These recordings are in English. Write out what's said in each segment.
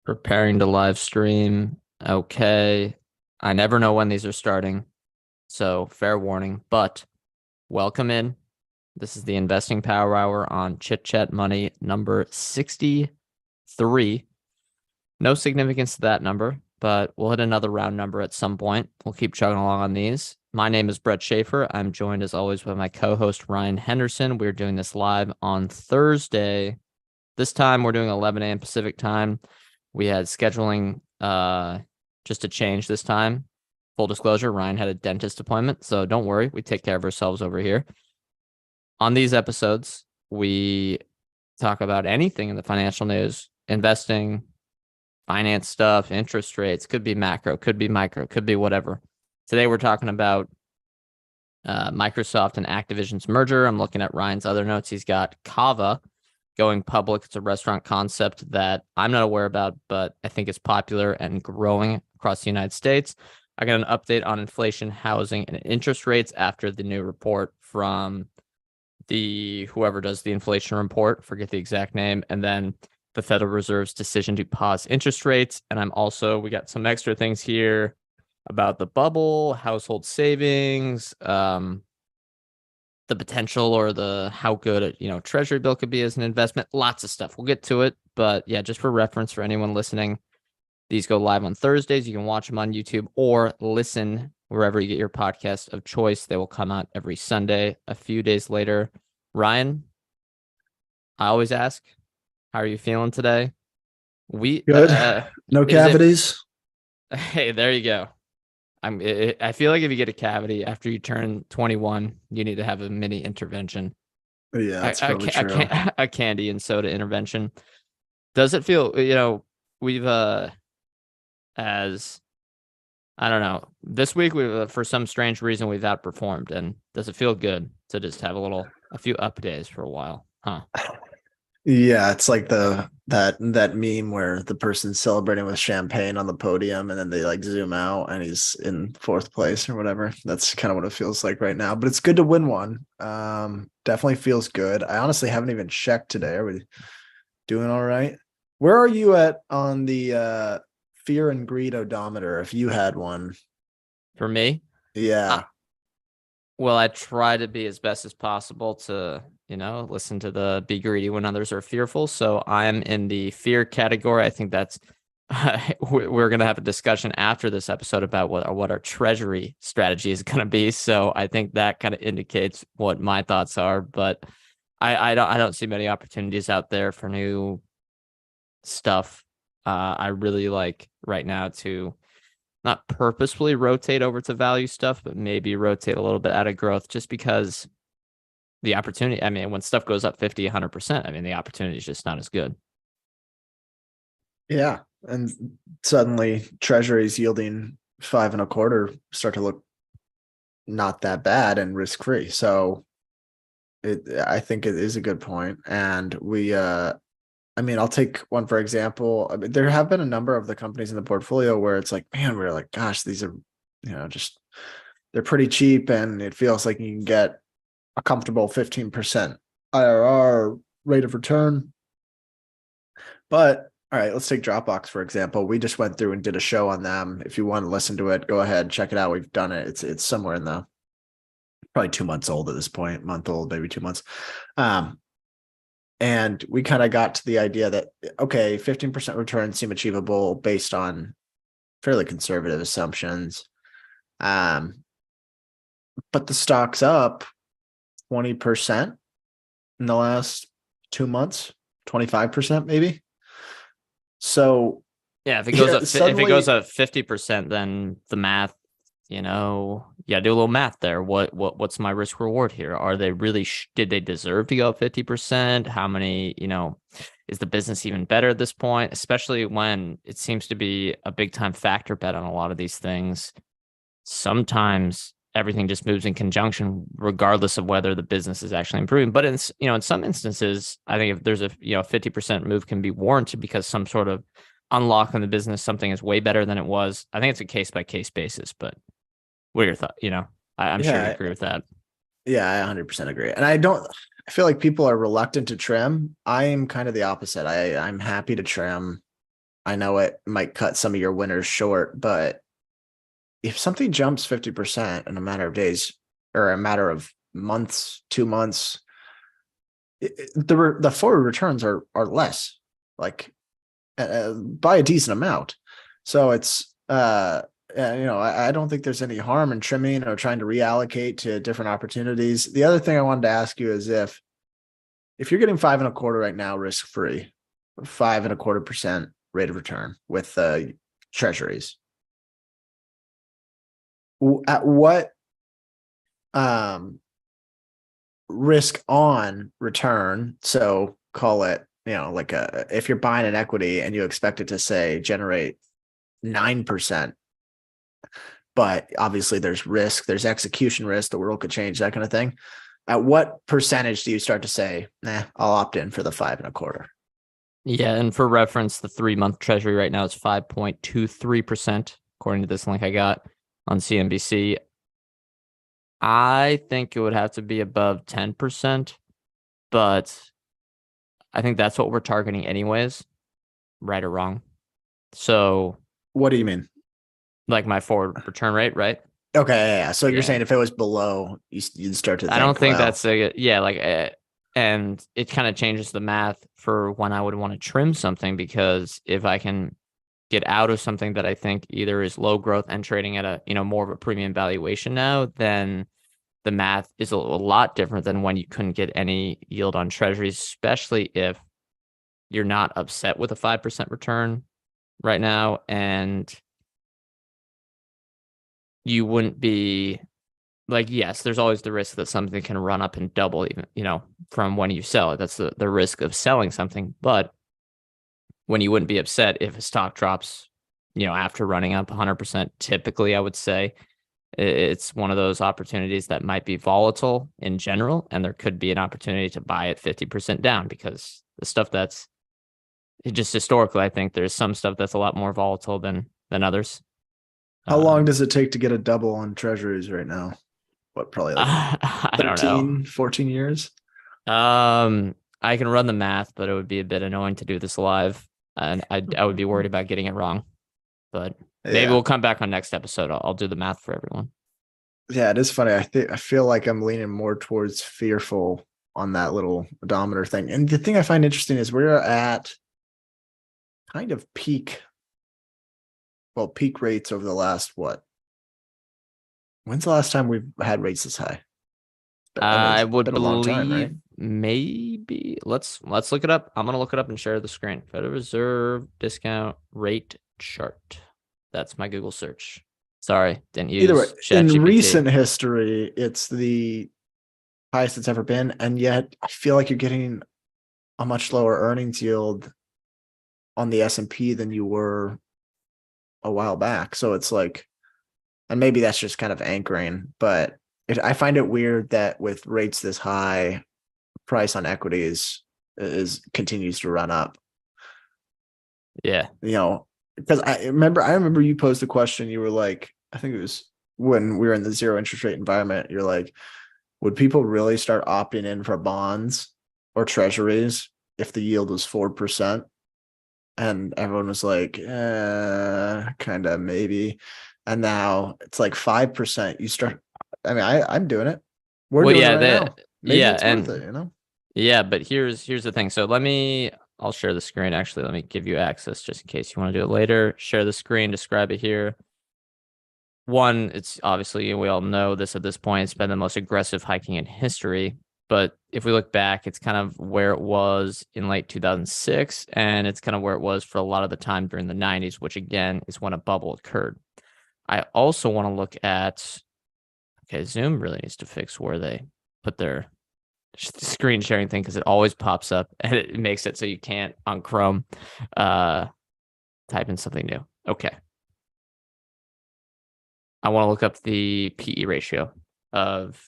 Preparing to live stream. Okay. I never know when these are starting, so fair warning, but welcome in. This is the Investing Power Hour on Chit Chat Money number 63. No significance to that number, but we'll hit another round number at some point. We'll keep chugging along on these. My name is Brett Schafer. I'm joined as always by my co-host Ryan Henderson. We're doing this live on Thursday. This time we're doing 11 a.m. Pacific time. We had scheduling just to change this time. Full disclosure, Ryan had a dentist appointment, so don't worry. We take care of ourselves over here. On these episodes, we talk about anything in the financial news, investing, finance stuff, interest rates, could be macro, could be micro, could be whatever. Today we're talking about Microsoft and Activision's merger. I'm looking at Ryan's other notes. He's got CAVA going public. It's a restaurant concept that I'm not aware about, but I think it's popular and growing across the United States. I got an update on inflation, housing, and interest rates after the new report from whoever does the inflation report, forget the exact name, and then the Federal Reserve's decision to pause interest rates. And we got some extra things here about the bubble, household savings, the potential or how good treasury bill could be as an investment. Lots of stuff. We'll get to it, but yeah, just for reference for anyone listening, these go live on Thursdays. You can watch them on YouTube or listen wherever you get your podcast of choice. They will come out every Sunday a few days later. Ryan, I always ask, how are you feeling today? Good. No cavities. Hey, there you go. I feel like if you get a cavity after you turn 21, you need to have a mini intervention. Yeah, that's probably true. A candy and soda intervention. Does it feel, we've, as, I don't know, this week, for some strange reason, we've outperformed. And does it feel good to just have a few up days for a while? Huh? Yeah, it's like that meme where the person's celebrating with champagne on the podium and then they like zoom out and he's in fourth place or whatever. That's kind of what it feels like right now. But it's good to win one. Definitely feels good. I honestly haven't even checked today. Are we doing all right? Where are you at on the fear and greed odometer if you had one? For me? Yeah. Well, I try to be as best as possible to listen to the be greedy when others are fearful. So I'm in the fear category. I think that's we're going to have a discussion after this episode about what our treasury strategy is going to be. So I think that kind of indicates what my thoughts are. But I don't see many opportunities out there for new stuff. I really like right now to not purposefully rotate over to value stuff, but maybe rotate a little bit out of growth just because the opportunity, when stuff goes up 50, 100%, the opportunity is just not as good. Yeah. And suddenly treasuries yielding 5.25 start to look not that bad and risk-free. So I think it is a good point. And I'll take one, for example. There have been a number of the companies in the portfolio where it's like, man, we're like, gosh, these are, they're pretty cheap. And it feels like you can get a comfortable 15% IRR rate of return. But all right, let's take Dropbox, for example. We just went through and did a show on them. If you want to listen to it, go ahead, check it out. We've done it. It's somewhere in the probably 2 months old at this point, month old, maybe 2 months. And we kind of got to the idea that, okay, 15% returns seem achievable based on fairly conservative assumptions. But the stock's up 20% in the last 2 months, 25% maybe. So yeah, if it goes if it goes up 50%, then the math, you gotta do a little math there. What's my risk reward here? Are they really did they deserve to go up 50%? How many, is the business even better at this point? Especially when it seems to be a big time factor bet on a lot of these things. Sometimes everything just moves in conjunction, regardless of whether the business is actually improving. But in some instances, I think if there's a 50% move can be warranted because some sort of unlock in the business, something is way better than it was. I think it's a case by case basis. But what are your thoughts? I'm sure you agree with that. Yeah, I 100% agree. And I feel like people are reluctant to trim. I am kind of the opposite. I'm happy to trim I know it might cut some of your winners short, but if something jumps 50% in a matter of days or a matter of months, 2 months, the forward returns are less, like by a decent amount. So it's I don't think there's any harm in trimming or trying to reallocate to different opportunities. The other thing I wanted to ask you is if you're getting 5.25 right now, risk free, 5.25% rate of return with treasuries, at what risk on return, so call it, like if you're buying an equity and you expect it to say generate 9%, but obviously there's risk, there's execution risk, the world could change, that kind of thing. At what percentage do you start to say, nah, I'll opt in for the 5.25? Yeah, and for reference, the 3-month treasury right now is 5.23%, according to this link I got on CNBC. I think it would have to be above 10%, but I think that's what we're targeting anyways, right or wrong. So, What do you mean? like my forward return rate, right? Okay, yeah. So you're Yeah. saying if it was below, you'd start to think, I don't think well, that's and it kind of changes the math for when I would want to trim something, because if I can get out of something that I think either is low growth and trading at a, more of a premium valuation now, then the math is a lot different than when you couldn't get any yield on treasuries, especially if you're not upset with a 5% return right now, and you wouldn't be like, yes, there's always the risk that something can run up and double even, from when you sell it. That's the risk of selling something. But when you wouldn't be upset if a stock drops, after running up 100%, typically I would say it's one of those opportunities that might be volatile in general. And there could be an opportunity to buy it 50% down, because the stuff that's just historically, I think there's some stuff that's a lot more volatile than others. how long does it take to get a double on treasuries right now? What, probably like I don't know. 13, 14 years? I can run the math, but it would be a bit annoying to do this live, and I would be worried about getting it wrong. But maybe Yeah. we'll come back on next episode. I'll do the math for everyone. Yeah, it is funny. I feel like I'm leaning more towards fearful on that little odometer thing. And the thing I find interesting is we're at kind of peak rates over the last what? When's the last time we've had rates this high? I It's would been a long time, right? believe maybe let's look it up. I'm gonna look it up and share the screen. Federal Reserve discount rate chart. That's my Google search. Sorry, didn't Either way, use in ChatGPT. recent history, it's the highest it's ever been, and yet I feel like you're getting a much lower earnings yield on the S&P than you were a while back. So it's like, and maybe that's just kind of anchoring, but I find it weird that with rates this high, price on equities is continues to run up. Yeah. Because I remember you posed a question. You were like, I think it was when we were in the zero interest rate environment. You're like, would people really start opting in for bonds or treasuries if the yield was 4%? And everyone was like, kind of maybe. And now it's like 5%. You start, I mean, I'm doing it. We're doing it right now. Maybe it's worth it, Yeah, but here's the thing. So I'll share the screen. Actually, let me give you access just in case you want to do it later. Share the screen, describe it here. One, it's obviously, we all know this at this point, it's been the most aggressive hiking in history. But if we look back, it's kind of where it was in late 2006, and it's kind of where it was for a lot of the time during the 90s, which again is when a bubble occurred. I also want to look at, okay, Zoom really needs to fix where they put their screen sharing thing, because it always pops up and it makes it so you can't on Chrome type in something new. Okay. I want to look up the PE ratio of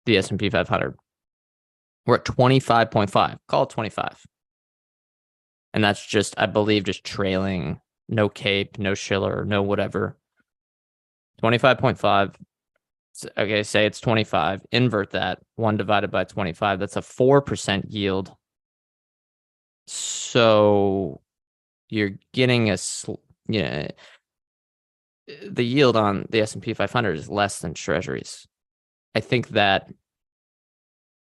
the S&P 500. We're at 25.5. Call it 25. And that's just, I believe, just trailing, no CAPE, no Schiller, no whatever. 25.5. Okay, say it's 25. Invert that. 1 divided by 25. That's a 4% yield. So you're getting the yield on the S&P 500 is less than treasuries. I think that's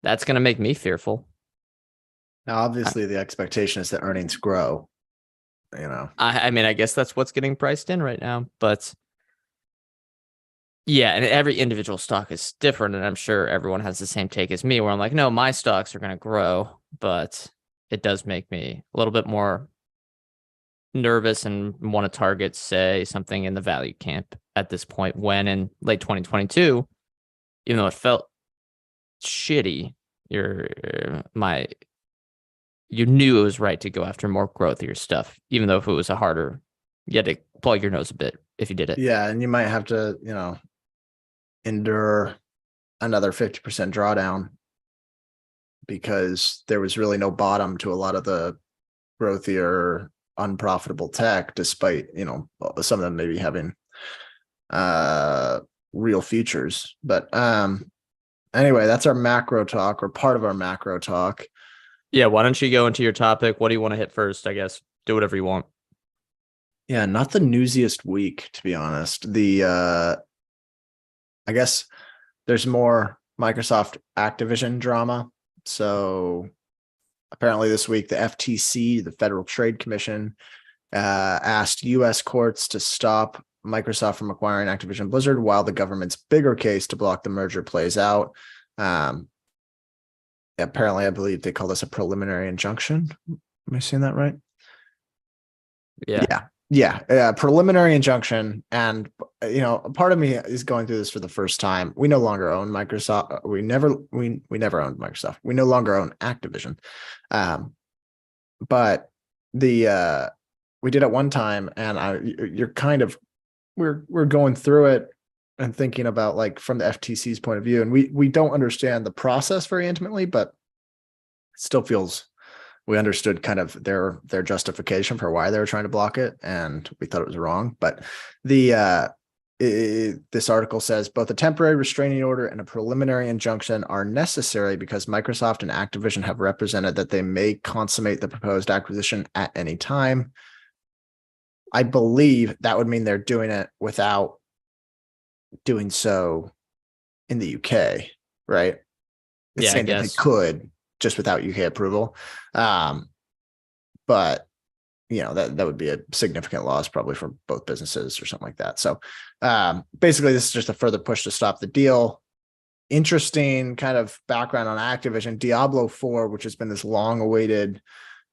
going to make me fearful. Now, obviously, the expectation is that earnings grow. I mean, I guess that's what's getting priced in right now, but yeah, and every individual stock is different, and I'm sure everyone has the same take as me, where I'm like, no, my stocks are going to grow, but it does make me a little bit more nervous and want to target, say, something in the value camp at this point, when in late 2022, even though it felt shitty, you knew it was right to go after more growthier stuff, even though if it was you had to plug your nose a bit if you did it. Yeah, and you might have to, endure another 50% drawdown because there was really no bottom to a lot of the growthier, unprofitable tech, despite, some of them maybe having real futures. But anyway, that's our macro talk, or part of our macro talk. Yeah, why don't you go into your topic? What do you want to hit first? I guess do whatever you want. Yeah, not the newsiest week, to be honest. I guess there's more Microsoft Activision drama. So apparently this week, the FTC, the Federal Trade Commission, asked U.S. courts to stop Microsoft from acquiring Activision Blizzard while the government's bigger case to block the merger plays out. Apparently, I believe they call this a preliminary injunction. Am I saying that right? Yeah. Preliminary injunction. And, part of me is going through this for the first time. We no longer own Microsoft. We never owned Microsoft. We no longer own Activision. But we did at one time, and we're going through it and thinking about, like, from the FTC's point of view, and we don't understand the process very intimately, but it still feels we understood kind of their justification for why they were trying to block it, and we thought it was wrong. But this article says both a temporary restraining order and a preliminary injunction are necessary because Microsoft and Activision have represented that they may consummate the proposed acquisition at any time. I believe that would mean they're doing it without doing so in the UK, right? It's saying that they could, just without UK approval. But that would be a significant loss probably for both businesses or something like that. So basically this is just a further push to stop the deal. Interesting kind of background on Activision. Diablo 4, which has been this long awaited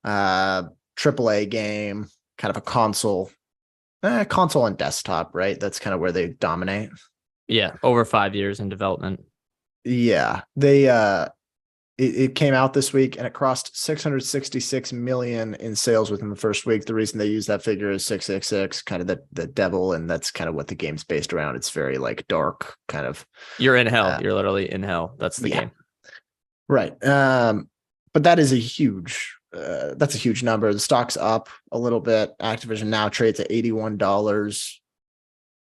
AAA game, kind of a console and desktop, right? That's kind of where they dominate. Yeah, over 5 years in development. Yeah, it came out this week and it crossed 666 million in sales within the first week. The reason they use that figure is 666, kind of the devil, and that's kind of what the game's based around. It's very like dark kind of. You're in hell. You're literally in hell. That's the game. Right. But that is that's a huge number. The stock's up a little bit. Activision now trades at $81.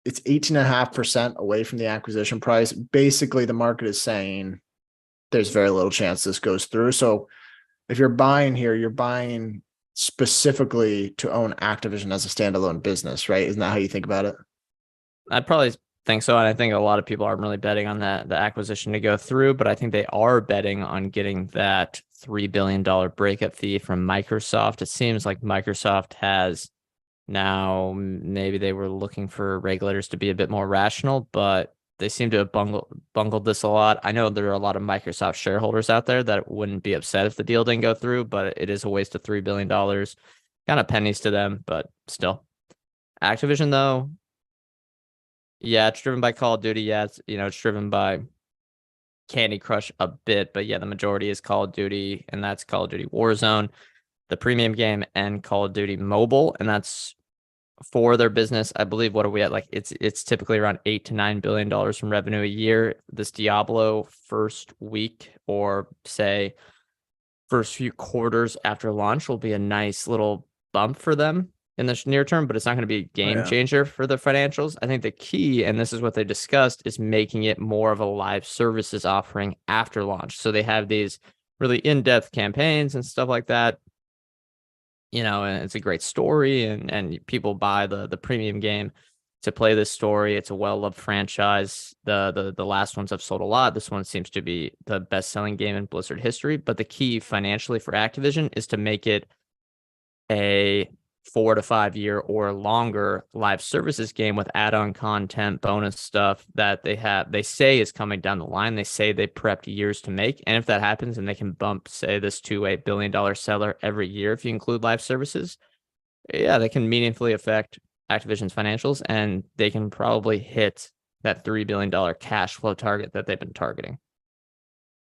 It's 18.5% away from the acquisition price. Basically, the market is saying there's very little chance this goes through. So if you're buying here, you're buying specifically to own Activision as a standalone business, right? Isn't that how you think about it? I'd probably think so. And I think a lot of people aren't really betting on the acquisition to go through, but I think they are betting on getting that $3 billion breakup fee from Microsoft. It seems like Microsoft has now, maybe they were looking for regulators to be a bit more rational, but they seem to have bungled this a lot. I know there are a lot of Microsoft shareholders out there that wouldn't be upset if the deal didn't go through, but it is a waste of $3 billion. Kind of pennies to them, but still. Activision, though, yeah, it's driven by Call of Duty. Yeah, it's driven by Candy Crush a bit, but yeah, the majority is Call of Duty, and that's Call of Duty Warzone, the premium game, and Call of Duty Mobile, and that's for their business. I believe, what are we at? Like it's typically around $8 to $9 billion from revenue a year. This Diablo first week, or say first few quarters after launch, will be a nice little bump for them in the near term, but it's not going to be a game changer for the financials. I think the key, and this is what they discussed, is making it more of a live services offering after launch. So they have these really in-depth campaigns and stuff like that. and it's a great story, and people buy the premium game to play this story. It's a well-loved franchise. The last ones have sold a lot. This one seems to be the best-selling game in Blizzard history. But the key financially for Activision is to make it a 4 to 5 year or longer live services game with add-on content, bonus stuff that they say is coming down the line. They say they prepped years to make. And if that happens and they can bump, say, this to a $1 billion seller every year, if you include live services, yeah, they can meaningfully affect Activision's financials, and they can probably hit that $3 billion cash flow target that they've been targeting.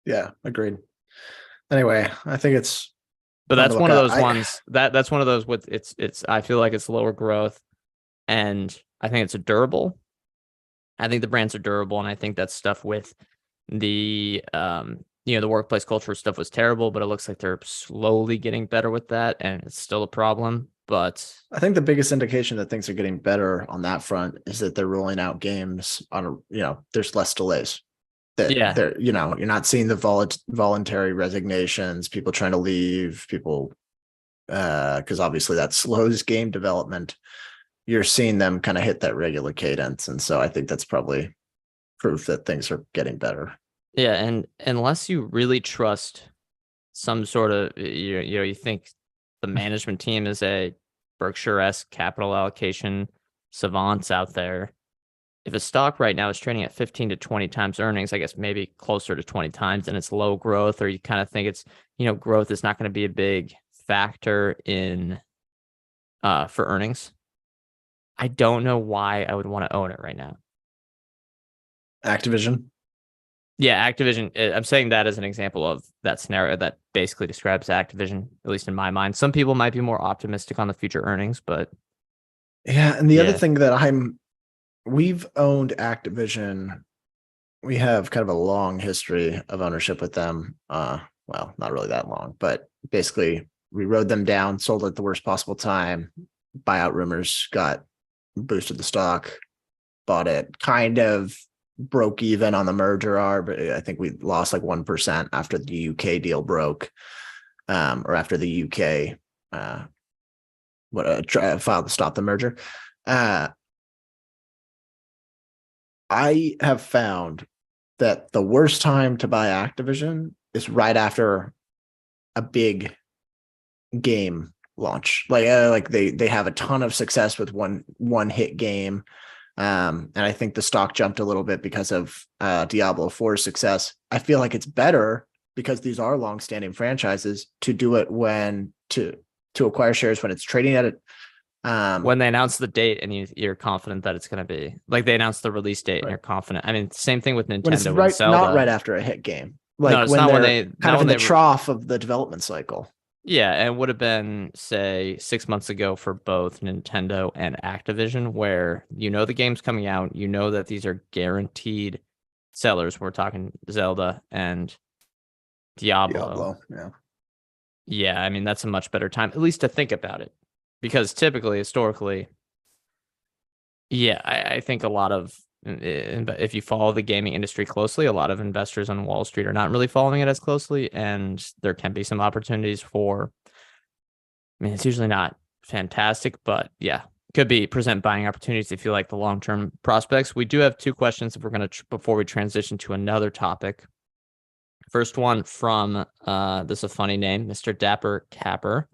Yeah, agreed. Anyway, I think it's, but fun to that's look one of at. those ones that's one of those with it's I feel like it's lower growth, and I think it's a durable. I think the brands are durable, and I think that stuff with the the workplace culture stuff was terrible, but it looks like they're slowly getting better with that, and it's still a problem. But I think the biggest indication that things are getting better on that front is that they're rolling out games on there's less delays. That yeah, they're, you're not seeing the voluntary resignations, people trying to leave, people because obviously that slows game development. You're seeing them kind of hit that regular cadence. And so I think that's probably proof that things are getting better. yeah, and unless you really trust some sort of you think the management team is a Berkshire-esque capital allocation savants out there. If a stock right now is trading at 15 to 20 times earnings, I guess maybe closer to 20 times, and it's low growth, or you kind of think it's, growth is not going to be a big factor in for earnings. I don't know why I would want to own it right now. Activision. Yeah, Activision. I'm saying that as an example of that scenario that basically describes Activision, at least in my mind. Some people might be more optimistic on the future earnings, but yeah. And the other thing that we've owned Activision. We have kind of a long history of ownership with them. Well, not really that long, but basically we rode them down, sold at the worst possible time. Buyout rumors got boosted the stock, bought it, kind of broke even on the merger arb, but I think we lost like 1% after the UK deal broke, or after the UK filed to stop the merger. I have found that the worst time to buy Activision is right after a big game launch. Like they have a ton of success with one hit game. And I think the stock jumped a little bit because of Diablo 4's success. I feel like it's better, because these are long-standing franchises, to do it when to acquire shares when it's trading at it. When they announce the date and you're confident that it's going to be, like, they announce the release date and you're confident. I mean, same thing with Nintendo. When it's right, not right after a hit game. Like, no, it's when not they're when they kind of in the trough of the development cycle. Yeah, and it would have been, say, 6 months ago for both Nintendo and Activision, where the game's coming out, that these are guaranteed sellers. We're talking Zelda and Diablo. Yeah. Yeah, I mean, that's a much better time, at least to think about it. Because typically, historically, yeah, I think a lot of, if you follow the gaming industry closely, a lot of investors on Wall Street are not really following it as closely, and there can be some opportunities for, I mean, it's usually not fantastic, but yeah, could be present buying opportunities if you like the long-term prospects. We do have two questions if we're going to, before we transition to another topic. First one from, this is a funny name, Mr. Dapper Capper.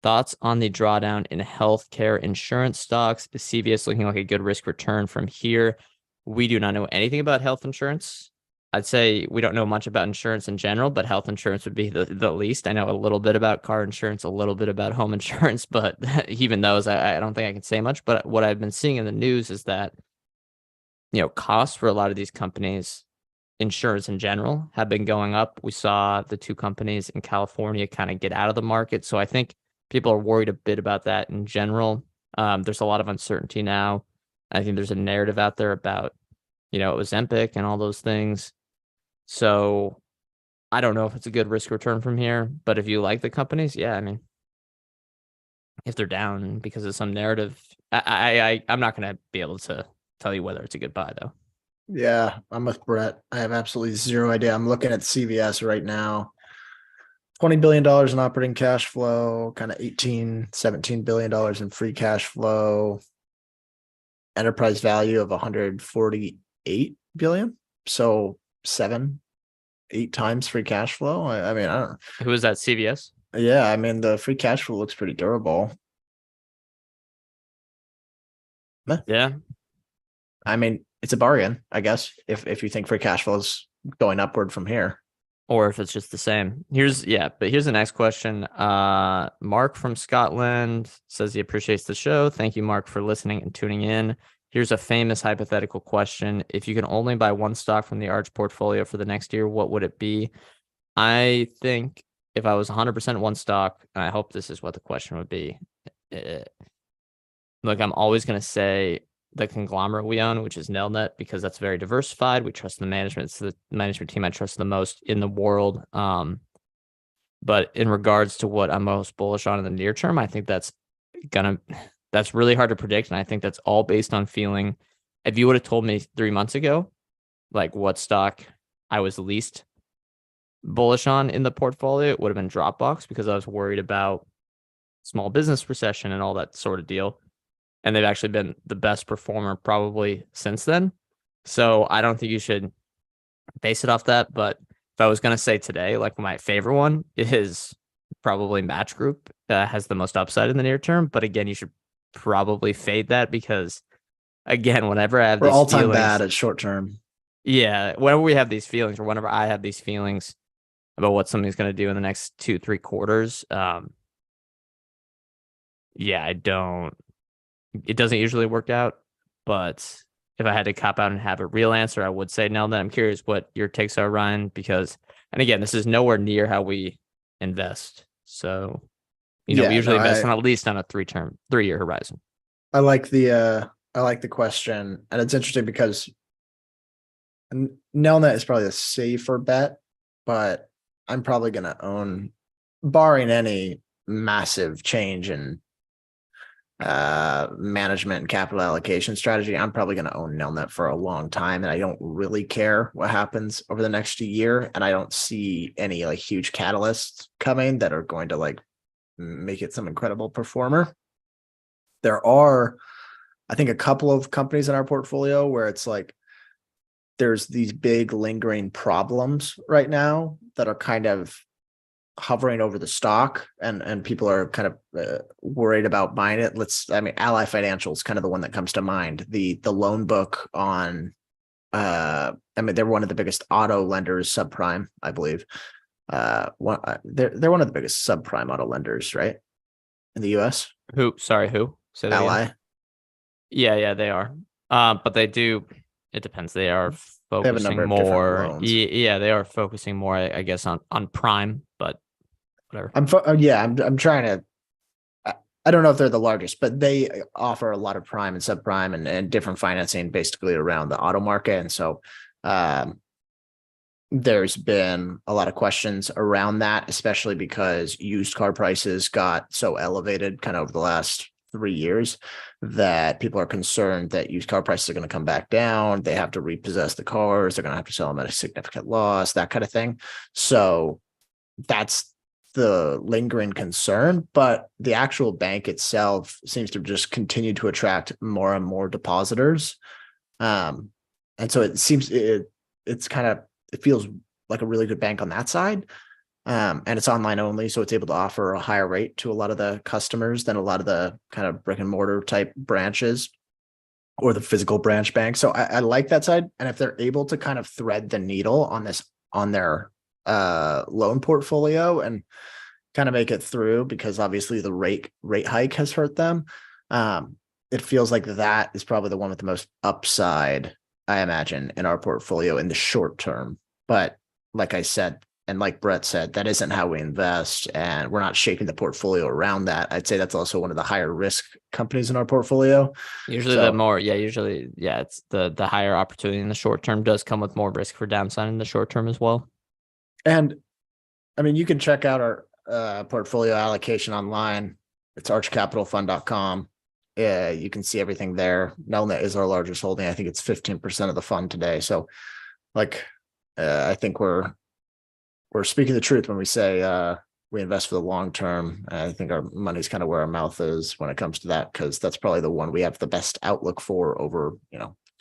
Thoughts on the drawdown in healthcare insurance stocks? Is CVS looking like a good risk return from here? We do not know anything about health insurance. I'd say we don't know much about insurance in general, but health insurance would be the least. I know a little bit about car insurance, a little bit about home insurance, but even those, I don't think I can say much. But what I've been seeing in the news is that, costs for a lot of these companies, insurance in general, have been going up. We saw the two companies in California kind of get out of the market. So I think people are worried a bit about that in general. There's a lot of uncertainty now. I think there's a narrative out there about, Ozempic and all those things. So I don't know if it's a good risk return from here, but if you like the companies, yeah, I mean, if they're down because of some narrative, I'm not going to be able to tell you whether it's a good buy, though. Yeah, I'm with Brett. I have absolutely zero idea. I'm looking at CVS right now. $20 billion in operating cash flow, kind of 17 billion dollars in free cash flow, enterprise value of 148 billion. So 7-8 times free cash flow. I mean, I don't. Who is that? CVS? Yeah, I mean the free cash flow looks pretty durable. Yeah. I mean, it's a bargain, I guess, if you think free cash flow is going upward from here. Or if it's just the same. Here's the next question. Mark from Scotland says he appreciates the show. Thank you, Mark, for listening and tuning in. Here's a famous hypothetical question. If you can only buy one stock from the Arch portfolio for the next year, what would it be? I think if I was 100% one stock, and I hope this is what the question would be. Look, I'm always going to say the conglomerate we own, which is Nelnet, because that's very diversified. We trust the management. It's the management team I trust the most in the world. But in regards to what I'm most bullish on in the near term, I think that's really hard to predict. And I think that's all based on feeling. If you would have told me 3 months ago, like what stock I was least bullish on in the portfolio, it would have been Dropbox, because I was worried about small business recession and all that sort of deal. And they've actually been the best performer probably since then. So I don't think you should base it off that. But if I was going to say today, like my favorite one is probably Match Group, has the most upside in the near term. But again, you should probably fade that, because again, whenever I have We're these all time feelings, bad at short term. yeah, whenever we have these feelings, or whenever I have these feelings about what something's going to do in the next 2-3 quarters, yeah, it doesn't usually work out. But if I had to cop out and have a real answer, I would say no. Then I'm curious what your takes are, Ryan, because, and again, this is nowhere near how we invest. So, we usually invest on at least on a 3-year horizon. I like the question, and it's interesting because Nelnet is probably a safer bet, but I'm probably going to own, barring any massive change in management and capital allocation strategy, I'm probably going to own Nelnet for a long time, and I don't really care what happens over the next year, and I don't see any like huge catalysts coming that are going to like make it some incredible performer. There are, I think, a couple of companies in our portfolio where it's like there's these big lingering problems right now that are kind of hovering over the stock, and people are kind of worried about buying it. Ally Financial is kind of the one that comes to mind. The loan book on, they're one of the biggest auto lenders, subprime, I believe. They're one of the biggest subprime auto lenders, right, in the U.S. Who? Sorry, who? Say that Ally. again. Yeah, they are. But they do. It depends. They are They have a number focusing of different more. loans. Yeah, they are focusing more, I guess, on prime. But whatever. I'm trying to. I don't know if they're the largest, but they offer a lot of prime and subprime and different financing basically around the auto market. And so there's been a lot of questions around that, especially because used car prices got so elevated kind of over the last 3 years that people are concerned that used car prices are going to come back down. They have to repossess the cars. They're going to have to sell them at a significant loss, that kind of thing. So that's the lingering concern, but the actual bank itself seems to just continue to attract more and more depositors. And so it seems it feels like a really good bank on that side. And it's online only, so it's able to offer a higher rate to a lot of the customers than a lot of the kind of brick and mortar type branches or the physical branch bank. So I like that side. And if they're able to kind of thread the needle on their loan portfolio and kind of make it through, because obviously the rate hike has hurt them. It feels like that is probably the one with the most upside, I imagine, in our portfolio in the short term. But like I said, and like Brett said, that isn't how we invest, and we're not shaping the portfolio around that. I'd say that's also one of the higher risk companies in our portfolio. Usually it's the higher opportunity in the short term does come with more risk for downside in the short term as well. And I mean, you can check out our portfolio allocation online. It's archcapitalfund.com. You can see everything there. Nelnet is our largest holding. I think it's 15% of the fund today. So like, I think we're speaking the truth when we say we invest for the long term. I think our money's kind of where our mouth is when it comes to that, because that's probably the one we have the best outlook for over,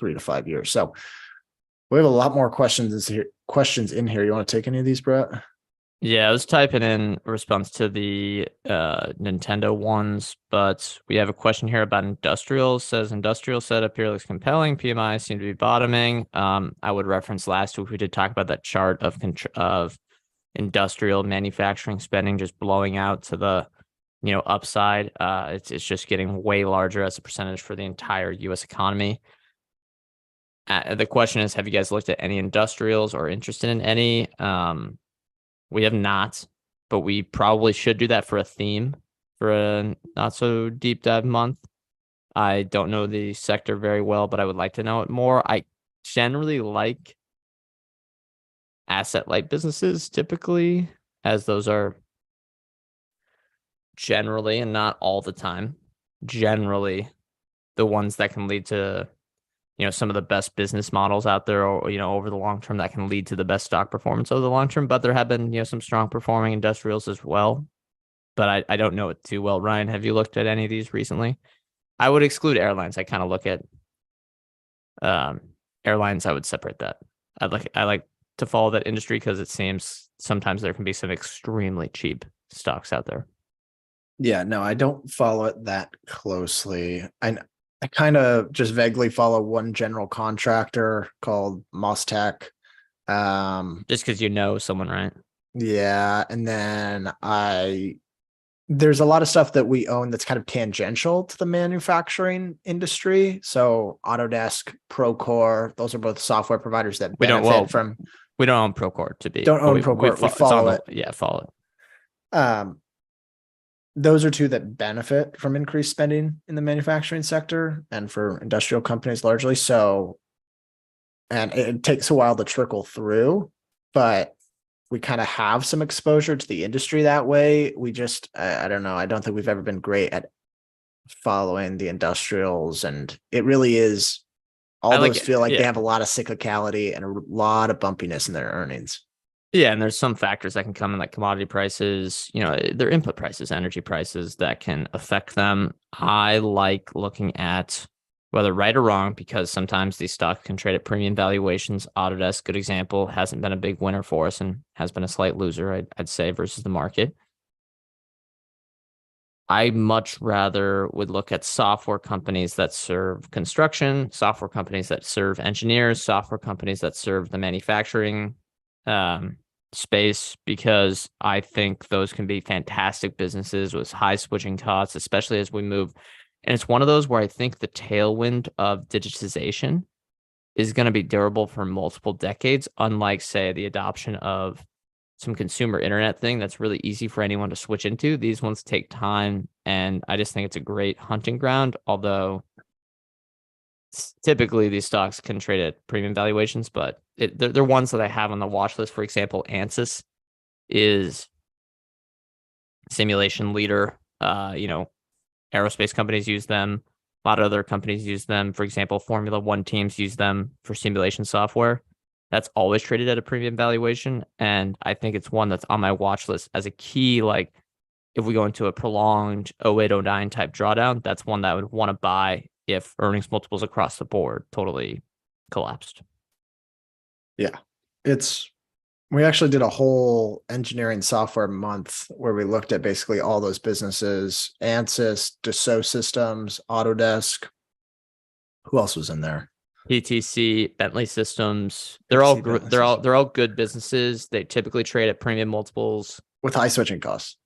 3 to 5 years. So we have a lot more questions in here. You want to take any of these, Brett? Yeah, I was typing in response to the Nintendo ones, but we have a question here about industrials. Says industrial setup here looks compelling. PMI seem to be bottoming. I would reference last week we did talk about that chart of industrial manufacturing spending just blowing out to the upside. It's just getting way larger as a percentage for the entire U.S. economy. The question is, have you guys looked at any industrials or interested in any? We have not, but we probably should do that for a theme for a not so deep dive month. I don't know the sector very well, but I would like to know it more. I generally like asset light businesses typically, as those are generally, and not all the time, generally the ones that can lead to some of the best business models out there, or over the long term, that can lead to the best stock performance over the long term. But there have been some strong performing industrials as well, but I don't know it too well. Ryan, have you looked at any of these recently? I would exclude airlines. I kind of look at airlines. I would separate that. I like to follow that industry because it seems sometimes there can be some extremely cheap stocks out there. Yeah, no, I don't follow it that closely. I kind of just vaguely follow one general contractor called Mostech. Just because someone, right? Yeah, and then there's a lot of stuff that we own that's kind of tangential to the manufacturing industry. So Autodesk, Procore, those are both software providers that we benefit from. We don't own Procore to be. Don't own Procore. We follow it. Yeah, follow it. Those are two that benefit from increased spending in the manufacturing sector and for industrial companies largely. So, and it takes a while to trickle through, but we kind of have some exposure to the industry that way. We just, I don't know. I don't think we've ever been great at following the industrials, and it really is. All those feel like they have a lot of cyclicality and a lot of bumpiness in their earnings. Yeah, and there's some factors that can come in, like commodity prices, their input prices, energy prices, that can affect them. I like looking at whether right or wrong, because sometimes these stocks can trade at premium valuations. Autodesk, good example, hasn't been a big winner for us and has been a slight loser, I'd say, versus the market. I much rather would look at software companies that serve construction, software companies that serve engineers, software companies that serve the manufacturing space, because I think those can be fantastic businesses with high switching costs, especially as we move. And it's one of those where I think the tailwind of digitization is going to be durable for multiple decades, unlike, say, the adoption of some consumer internet thing that's really easy for anyone to switch into. These ones take time, and I just think it's a great hunting ground, although typically these stocks can trade at premium valuations, but they're ones that I have on the watch list. For example, Ansys is simulation leader. Aerospace companies use them. A lot of other companies use them. For example, Formula One teams use them for simulation software. That's always traded at a premium valuation, and I think it's one that's on my watch list as a key. Like, if we go into a prolonged 0809 type drawdown, that's one that I would want to buy if earnings multiples across the board totally collapsed. Yeah, we actually did a whole engineering software month where we looked at basically all those businesses: Ansys, Dassault Systems, Autodesk. Who else was in there? PTC, Bentley Systems. They're all good businesses. They typically trade at premium multiples with high switching costs.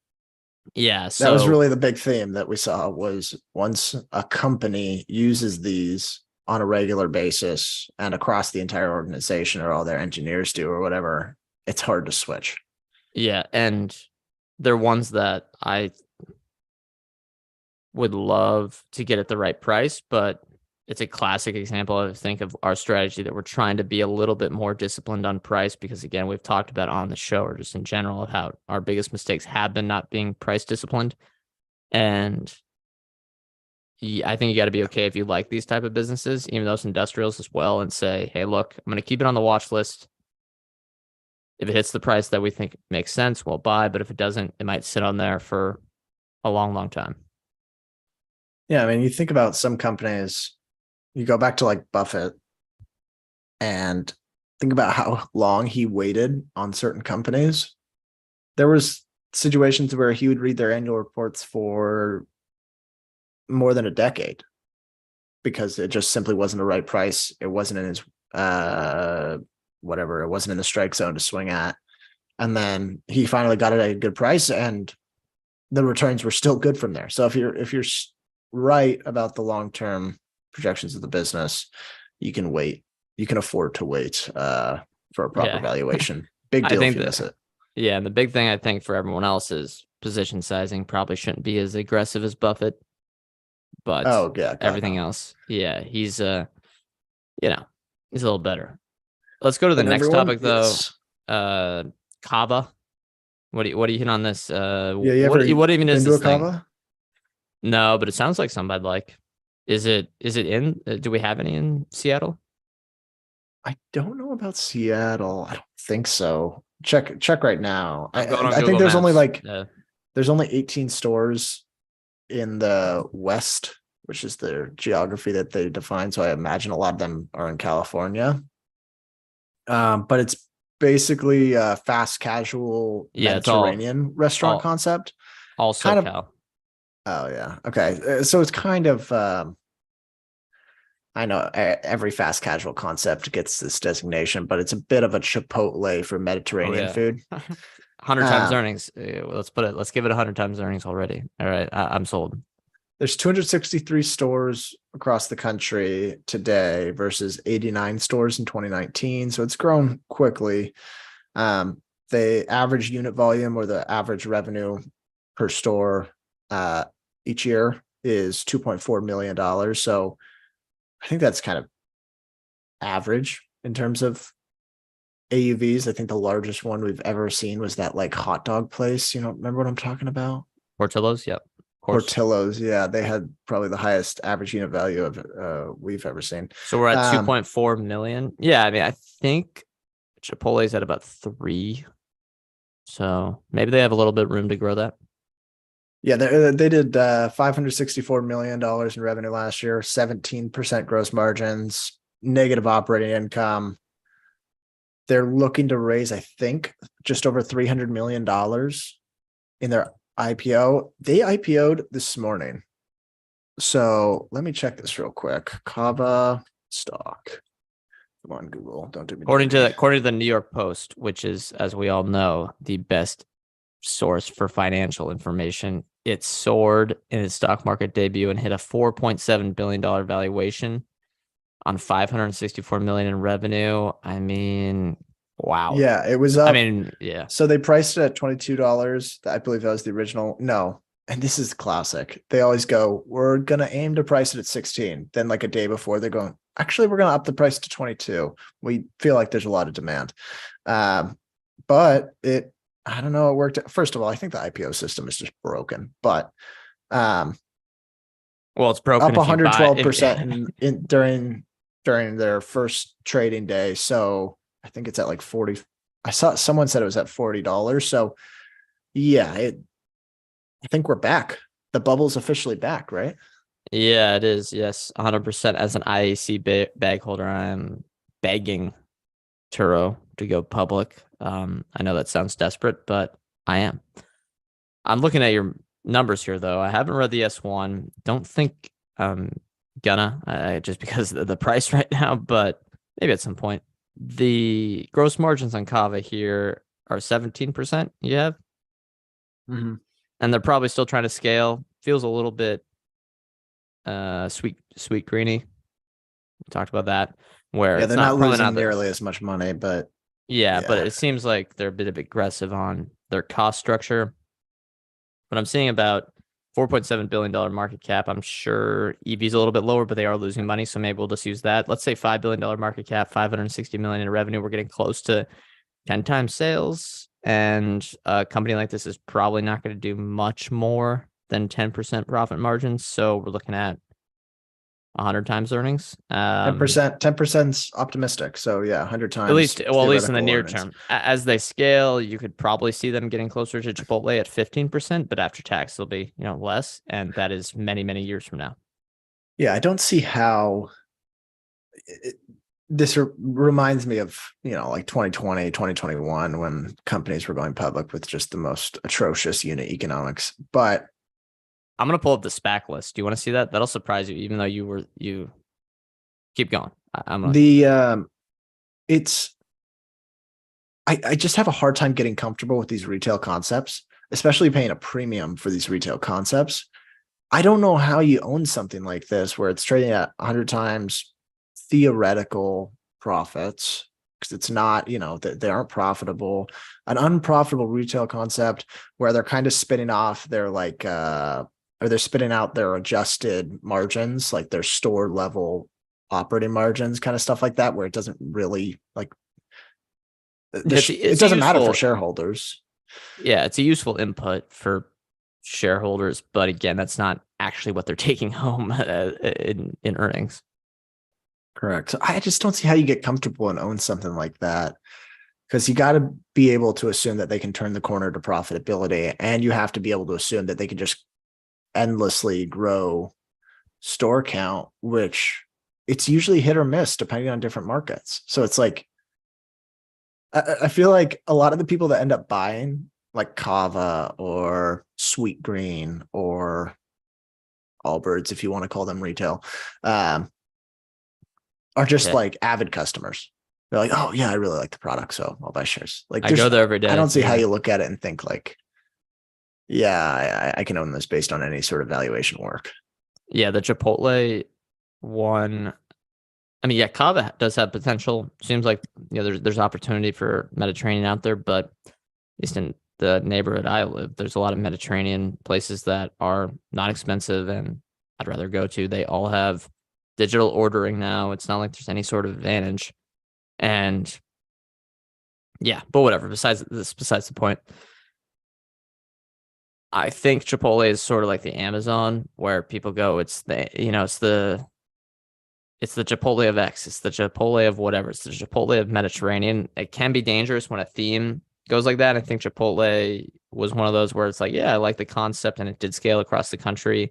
Yeah, that was really the big theme that we saw, was once a company uses these on a regular basis and across the entire organization, or all their engineers do, or whatever, it's hard to switch. Yeah, and they're ones that I would love to get at the right price, but it's a classic example, I think, of our strategy that we're trying to be a little bit more disciplined on price, because, again, we've talked about on the show, or just in general, of how our biggest mistakes have been not being price disciplined. And I think you got to be okay if you like these type of businesses, even those industrials as well, and say, hey, look, I'm going to keep it on the watch list. If it hits the price that we think makes sense, we'll buy. But if it doesn't, it might sit on there for a long, long time. Yeah, I mean, you think about some companies, you go back to like Buffett and think about how long he waited on certain companies. There was situations where he would read their annual reports for more than a decade because it just simply wasn't the right price. It wasn't in his whatever, it wasn't in the strike zone to swing at. And then he finally got it at a good price and the returns were still good from there. So if you're right about the long-term projections of the business, you can wait. You can afford to wait for a proper valuation. Big I deal think if you miss it. Yeah, and the big thing I think for everyone else is position sizing probably shouldn't be as aggressive as Buffett, but Oh yeah, God, everything no. else, yeah, he's you know, he's a little better. Let's go to the And next everyone, topic though. yes. CAVA. What do you hit on this? Yeah, you ever What even is been to this a thing? CAVA? No, but it sounds like somebody like. Is it in? Do we have any in Seattle? I don't know about Seattle. I don't think so. Check right now. I'm going on I think Google there's only Maps. like there's only 18 stores in the West, which is their geography that they define. So I imagine a lot of them are in California. But it's basically a fast casual Yeah, it's all Mediterranean restaurant all concept. all Kind of. SoCal. Oh yeah. Okay. So it's kind of. I know every fast casual concept gets this designation, but it's a bit of a Chipotle for Oh Mediterranean yeah. food. 100 times Um, earnings. Let's give it 100 times earnings already. All right, I'm sold. there's 263 stores across the country today versus 89 stores in 2019. So it's grown quickly. The average unit volume or the average revenue per store each year is $2.4 million. So I think that's kind of average in terms of AUVs. I think the largest one we've ever seen was that like hot dog place. You know, remember what I'm talking about? Portillo's, yep, of course. Portillo's. Yeah, they had probably the highest average unit value of we've ever seen. So we're at 2.4 million. Yeah, I mean, I think Chipotle's at about 3. So maybe they have a little bit of room to grow that. Yeah, they did $564 million in revenue last year, 17% gross margins, negative operating income. They're looking to raise, I think, just over $300 million in their IPO. They IPO'd this morning. So let me check this real quick. Kava stock. Come on, Google. Don't do me According dirty. to the New York Post, which is, as we all know, the best source for financial information, it soared in its stock market debut and hit a $4.7 billion valuation on 564 million in revenue. I mean, wow. Yeah, it was I up. mean, yeah. So they priced it at $22. I believe that was the original. No. And this is classic. They always go, we're going to aim to price it at 16. Then like a day before they're going, actually, we're going to up the price to 22. We feel like there's a lot of demand. But I don't know, it worked. First of all, I think the IPO system is just broken, but well, it's broken up if you buy 112% during their first trading day. So I think it's at like 40. I saw someone said it was at $40. So yeah, I think we're back. The bubble's officially back, right? Yeah, it is. Yes, 100%. As an IAC bag holder, I'm begging Turo to go public. I know that sounds desperate, but I am. I'm looking at your numbers here, though. I haven't read the S1. Don't think I'm gonna, just because of the price right now, but maybe at some point. The gross margins on Kava here are 17%. You have, and they're probably still trying to scale. Feels a little bit sweet greeny. We talked about that, where Yeah, it's they're not not probably losing not the nearly as much money, but yeah, but yeah. it seems like they're a bit aggressive on their cost structure. But I'm seeing about $4.7 billion market cap. I'm sure EV's a little bit lower, but they are losing money, so maybe we'll just use that. Let's say $5 billion market cap, 560 million in revenue. We're getting close to 10 times sales, and a company like this is probably not going to do much more than 10% profit margins. So we're looking at 100 times earnings. 10%'s optimistic. So yeah, 100 times. At least in the theoretical near earnings. term. As they scale, you could probably see them getting closer to Chipotle at 15%, but after tax, they'll be, less. And that is many, many years from now. Yeah, I don't see how this reminds me of, like 2020, 2021, when companies were going public with just the most atrocious unit economics. But I'm going to pull up the SPAC list. Do you want to see that? That'll surprise you, even though you keep going. I just have a hard time getting comfortable with these retail concepts, especially paying a premium for these retail concepts. I don't know how you own something like this where it's trading at 100 times theoretical profits, because it's not, they aren't profitable. An unprofitable retail concept where they're kind of spinning off their or they're spitting out their adjusted margins, like their store level operating margins, kind of stuff like that, where it doesn't really it doesn't matter for shareholders. Yeah, it's a useful input for shareholders, but again, that's not actually what they're taking home in earnings. Correct. So I just don't see how you get comfortable and own something like that, because you got to be able to assume that they can turn the corner to profitability, and you have to be able to assume that they can just endlessly grow store count, which it's usually hit or miss depending on different markets. So it's like, I feel like a lot of the people that end up buying like CAVA or Sweet Green or Allbirds, if you want to call them retail, are just like avid customers. They're like, oh yeah, I really like the product, so I'll buy shares. Like I go there every day. I don't see how you look at it and think like, yeah, I can own this based on any sort of valuation work. Yeah, the Chipotle one. I mean, yeah, CAVA does have potential. Seems like there's opportunity for Mediterranean out there, but at least in the neighborhood I live, there's a lot of Mediterranean places that are not expensive and I'd rather go to. They all have digital ordering now. It's not like there's any sort of advantage. And yeah, but whatever. Besides the point. I think Chipotle is sort of like the Amazon where people go, it's the Chipotle of X. It's the Chipotle of whatever. It's the Chipotle of Mediterranean. It can be dangerous when a theme goes like that. I think Chipotle was one of those where it's like, yeah, I like the concept and it did scale across the country,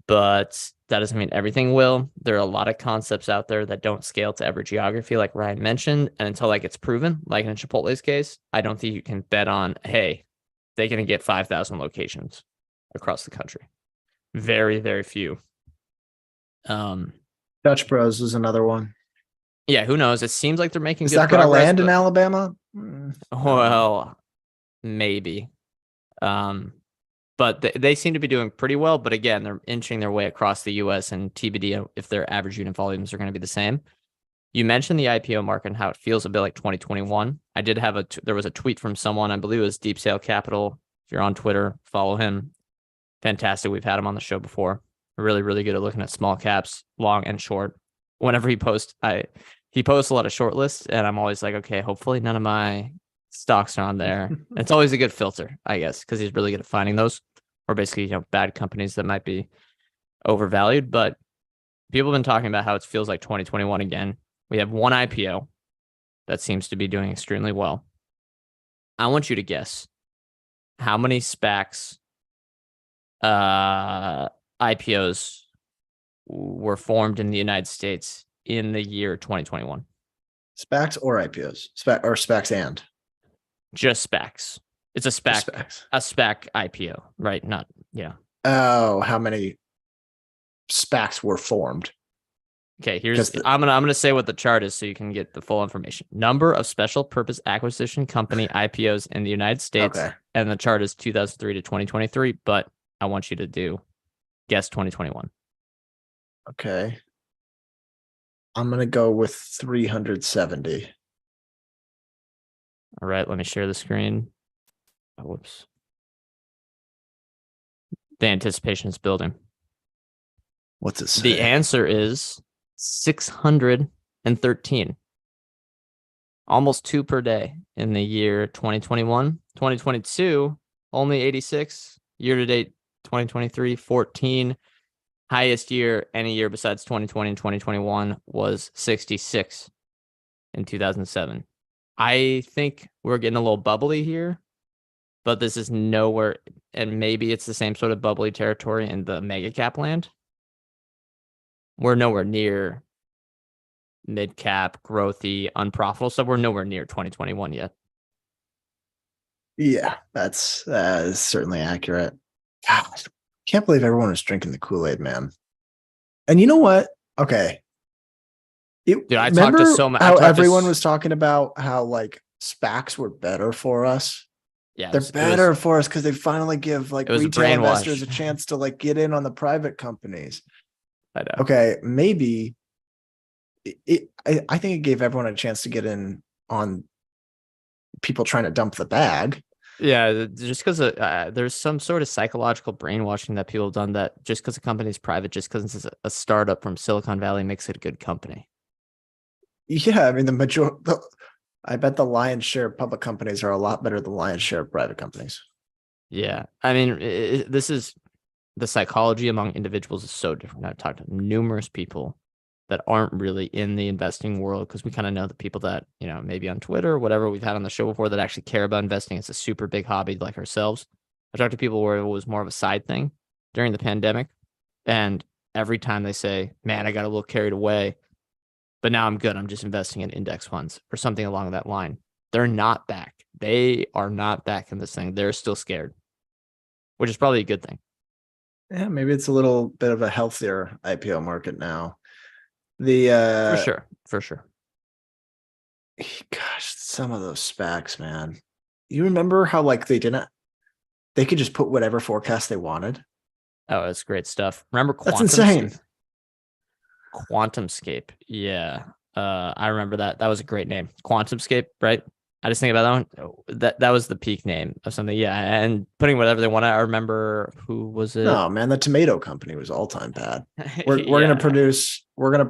but that doesn't mean everything will. There are a lot of concepts out there that don't scale to every geography, like Ryan mentioned. And until that gets proven, like in Chipotle's case, I don't think you can bet on, hey, they're going to get 5,000 locations across the country. Very, very few. Dutch Bros is another one. Yeah, who knows? It seems like they're making Is good that going to progress, land in Alabama? Well, maybe. But they seem to be doing pretty well. But again, they're inching their way across the U.S. and TBD if their average unit volumes are going to be the same. You mentioned the IPO market and how it feels a bit like 2021. I did have there was a tweet from someone, I believe it was Deep Sale Capital. If you're on Twitter, follow him. Fantastic. We've had him on the show before. Really, really good at looking at small caps, long and short. Whenever he posts, he posts a lot of short lists, and I'm always like, okay, hopefully none of my stocks are on there. It's always a good filter, I guess, because he's really good at finding those, or basically, bad companies that might be overvalued. But people have been talking about how it feels like 2021 again. We have one IPO that seems to be doing extremely well. I want you to guess how many SPACs, IPOs were formed in the United States in the year 2021. SPACs or IPOs? SPACs and? Just SPACs. It's a SPAC. A SPAC IPO, right? Not, yeah. Oh, how many SPACs were formed? Okay, I'm gonna say what the chart is so you can get the full information. Number of special purpose acquisition company IPOs in the United States, and the chart is 2003 to 2023. But I want you to guess 2021. Okay, I'm gonna go with 370. All right, let me share the screen. Oh, whoops. The anticipation is building. What's it say? The answer is 613. Almost 2 per day in the year 2021. 2022, only 86. Year to date, 2023, 14. Highest year any year besides 2020 and 2021 was 66 in 2007. I think we're getting a little bubbly here, but this is nowhere, and maybe it's the same sort of bubbly territory in the mega cap land. We're nowhere near mid cap, growthy, unprofitable stuff. We're nowhere near 2021 yet. Yeah, that's certainly accurate. God, can't believe everyone was drinking the Kool-Aid, man. And you know what? Okay. Dude, I talked to Remember so much. how everyone was talking about how like SPACs were better for us? Yeah, They're better for us because they finally give like it was retail investors brainwash. a chance to like get in on the private companies. I know. Okay, maybe I think it gave everyone a chance to get in on people trying to dump the bag. Yeah, just because there's some sort of psychological brainwashing that people have done, that just because a company is private, just because it's a startup from Silicon Valley, makes it a good company. Yeah, I mean I bet the lion's share of public companies are a lot better than the lion's share of private companies. Yeah, I mean, this is the psychology among individuals is so different. I've talked to numerous people that aren't really in the investing world, because we kind of know the people that, maybe on Twitter or whatever we've had on the show before, that actually care about investing. It's a super big hobby like ourselves. I talked to people where it was more of a side thing during the pandemic, and every time they say, man, I got a little carried away, but now I'm good. I'm just investing in index funds or something along that line. They're not back. They are not back in this thing. They're still scared, which is probably a good thing. Yeah, maybe it's a little bit of a healthier IPO market now. For sure. For sure. Gosh, some of those SPACs, man. You remember how like they could just put whatever forecast they wanted? Oh, that's great stuff. Remember That's insane. QuantumScape. Yeah. I remember that. That was a great name. QuantumScape, right? I just think about that one. Oh, that was the peak name of something. Yeah. And putting whatever they wanted. I remember, who was it? No, man, the tomato company was all time bad. We're gonna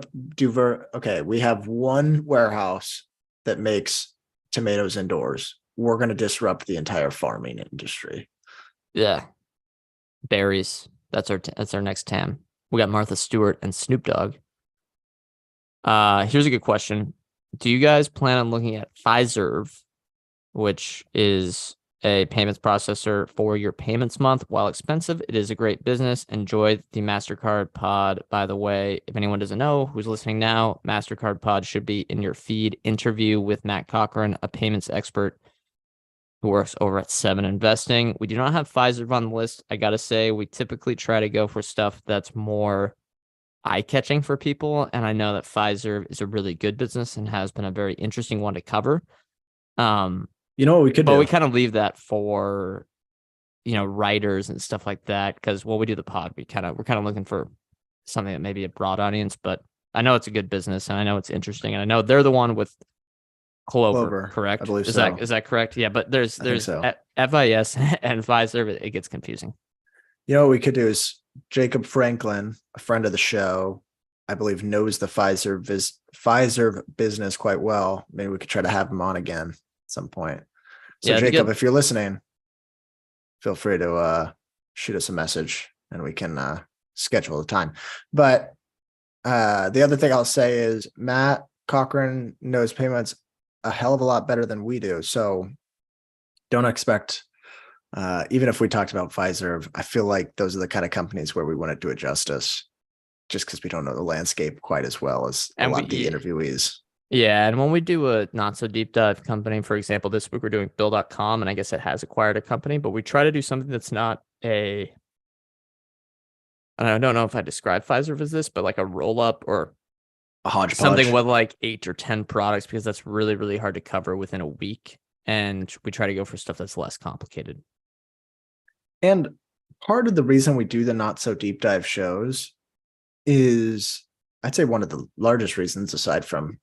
okay, we have one warehouse that makes tomatoes indoors. We're gonna disrupt the entire farming industry. Yeah. Berries. That's our next TAM. We got Martha Stewart and Snoop Dogg. Here's a good question. Do you guys plan on looking at Fiserv, which is a payments processor for your payments month? While expensive, it is a great business. Enjoy the MasterCard pod. By the way, if anyone doesn't know who's listening now, MasterCard pod should be in your feed. Interview with Matt Cochran, a payments expert who works over at 7 Investing. We do not have Fiserv on the list. I got to say, we typically try to go for stuff that's more eye-catching for people, and I know that Fiserv is a really good business and has been a very interesting one to cover. You know what we could but do? we kind of leave that for writers and stuff like that, because when we do the pod, we're kind of looking for something that may be a broad audience. But I know it's a good business, and I know it's interesting, and I know they're the one with Clover, correct? I believe is so. Is that correct? Yeah, but there's FIS and Fiserv. It gets confusing. You know what we could do is Jacob Franklin, a friend of the show, I believe knows the Fiserv business quite well. Maybe we could try to have him on again at some point. So Jacob, if you're listening, feel free to shoot us a message and we can schedule the time. But the other thing I'll say is Matt Cochran knows payments a hell of a lot better than we do. So don't expect, even if we talked about Fiserv, I feel like those are the kind of companies where we want to do it justice, just because we don't know the landscape quite as well as a lot of the interviewees. Yeah, and when we do a not so deep dive company, for example, this week we're doing Bill.com, and I guess it has acquired a company, but we try to do something that's not I don't know if I describe Fiserv as this, but like a roll up or a hodgepodge, something with like 8 or 10 products, because that's really, really hard to cover within a week. And we try to go for stuff that's less complicated. And part of the reason we do the not so deep dive shows is, I'd say, one of the largest reasons, aside from